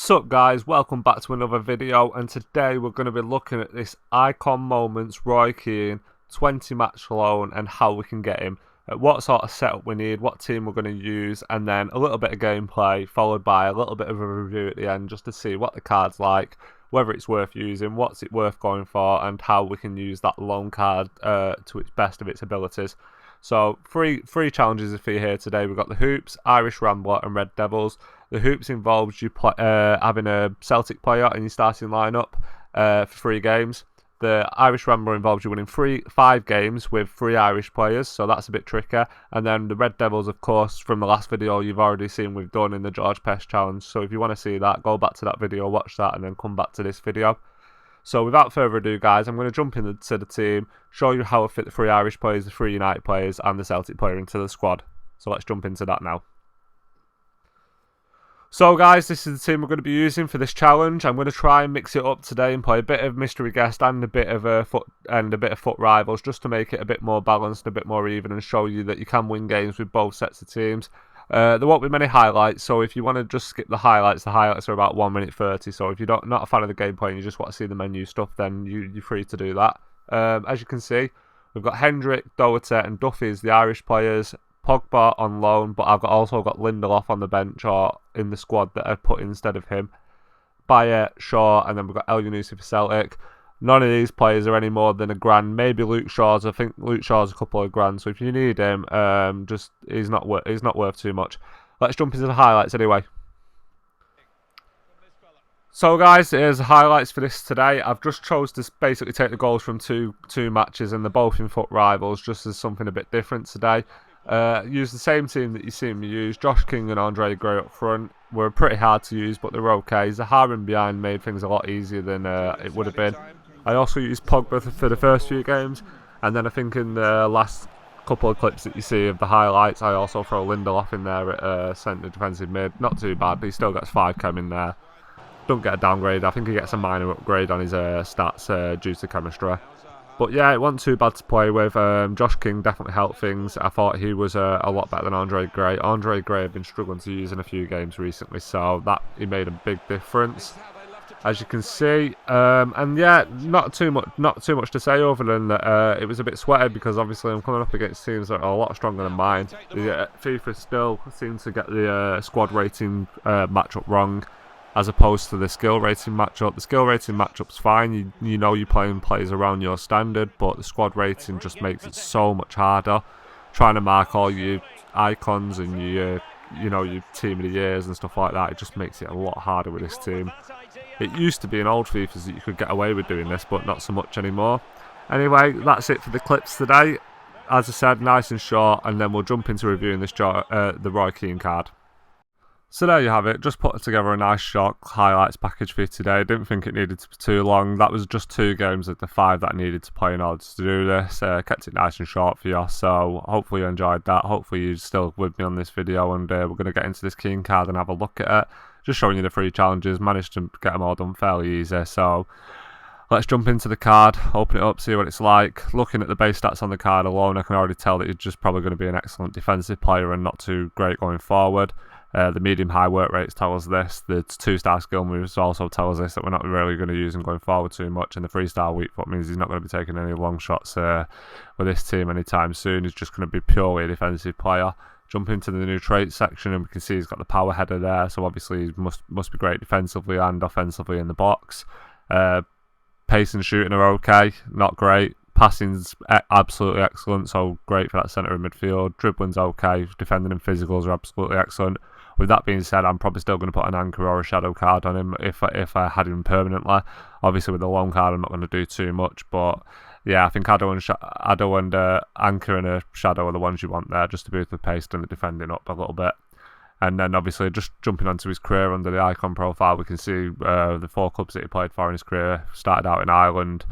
Sup guys, welcome back to another video, and today we're going to be looking at this icon moments Roy Keane 20 match loan and how we can get him, what sort of setup we need, what team we're going to use, and then a little bit of gameplay followed by a little bit of a review at the end just to see what the card's like, whether it's worth using, what's it worth going for, and how we can use that loan card to its best of its abilities. So three challenges for you here today. We've got the Hoops, Irish Rambler and Red Devils. The Hoops involves you having a Celtic player in your starting lineup for 3 games. The Irish Rambler involves you winning 5 games with 3 Irish players, so that's a bit trickier. And then the Red Devils, of course, from the last video you've already seen we've done in the George Pest challenge. So if you want to see that, go back to that video, watch that, and then come back to this video. So without further ado, guys, I'm going to jump into the team, show you how I fit the 3 Irish players, the 3 United players, and the Celtic player into the squad. So let's jump into that now. So guys, this is the team we're going to be using for this challenge. I'm going to try and mix it up today and play a bit of mystery guest and a bit of foot rivals, just to make it a bit more balanced, a bit more even, and show you that you can win games with both sets of teams. There won't be many highlights, so if you want to just skip the highlights are about 1 minute 30. So if you're not a fan of the gameplay and you just want to see the menu stuff, then you're free to do that. As you can see, we've got Hendrick, Doherty, and Duffy's the Irish players. Pogba on loan, but I've also got Lindelof on the bench or in the squad that I've put instead of him. Bayer, Shaw, and then we've got El Yunusi for Celtic. None of these players are any more than a grand. Maybe Luke Shaw's. I think Luke Shaw's a couple of grand. So if you need him, he's not worth too much. Let's jump into the highlights anyway. So guys, here's the highlights for this today. I've just chose to basically take the goals from two matches, and they're both in foot rivals, just as something a bit different today. Use the same team that you seen me use. Josh King and Andre Gray up front were pretty hard to use, but they're okay. Zaharin behind made things a lot easier than it would have been. I also used Pogba for the first few games, and then I think in the last couple of clips that you see of the highlights, I also throw Lindelof in there at centre defensive mid. Not too bad, but he still gets 5 chem in there. Don't get a downgrade. I think he gets a minor upgrade on his stats due to chemistry. But yeah, it wasn't too bad to play with. Josh King definitely helped things. I thought he was a lot better than Andre Gray. Andre Gray had been struggling to use in a few games recently, so he made a big difference, as you can see. And yeah, not too much to say other than that it was a bit sweaty because obviously I'm coming up against teams that are a lot stronger than mine. FIFA still seems to get the squad rating matchup wrong, as opposed to the skill rating matchup. The skill rating matchup's fine, you know you're playing players around your standard, but the squad rating just makes it so much harder. Trying to mark all your icons and your team of the years and stuff like that, it just makes it a lot harder with this team. It used to be in old FIFAs that you could get away with doing this, but not so much anymore. Anyway, that's it for the clips today. As I said, nice and short, and then we'll jump into reviewing this the Roy Keane card. So there you have it, just put together a nice short highlights package for you today. Didn't think it needed to be too long. That was just 2 games of the 5 that I needed to play in order to do this. Kept it nice and short for you, so hopefully you enjoyed that. Hopefully you're still with me on this video, and we're going to get into this Keane card and have a look at it. Just showing you the 3 challenges, managed to get them all done fairly easy, so let's jump into the card, open it up, see what it's like. Looking at the base stats on the card alone, I can already tell that he's just probably going to be an excellent defensive player and not too great going forward. The medium-high work rates tell us this. The 2-star skill moves also tell us this, that we're not really going to use him going forward too much. And the 3-star weak foot means he's not going to be taking any long shots with this team anytime soon. He's just going to be purely a defensive player. Jump into the new traits section, and we can see he's got the power header there. So obviously he must be great defensively and offensively in the box. Pace and shooting are okay, not great. Passing's absolutely excellent, so great for that centre of midfield. Dribbling's okay. Defending and physicals are absolutely excellent. With that being said, I'm probably still going to put an anchor or a shadow card on him if I had him permanently. Obviously, with the long card, I'm not going to do too much, but yeah, I think Addo and anchor and a shadow are the ones you want there, just to boost the pace and the defending up a little bit. And then obviously just jumping onto his career under the icon profile, we can see the 4 clubs that he played for in his career. Started out in Ireland,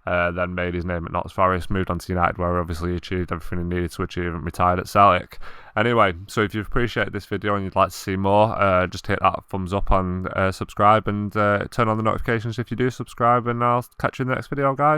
then made his name at Notts Forest, moved on to United, where obviously he achieved everything he needed to achieve, and retired at Celtic. Anyway, so if you've appreciated this video and you'd like to see more, just hit that thumbs up and subscribe, and turn on the notifications if you do subscribe, and I'll catch you in the next video, guys.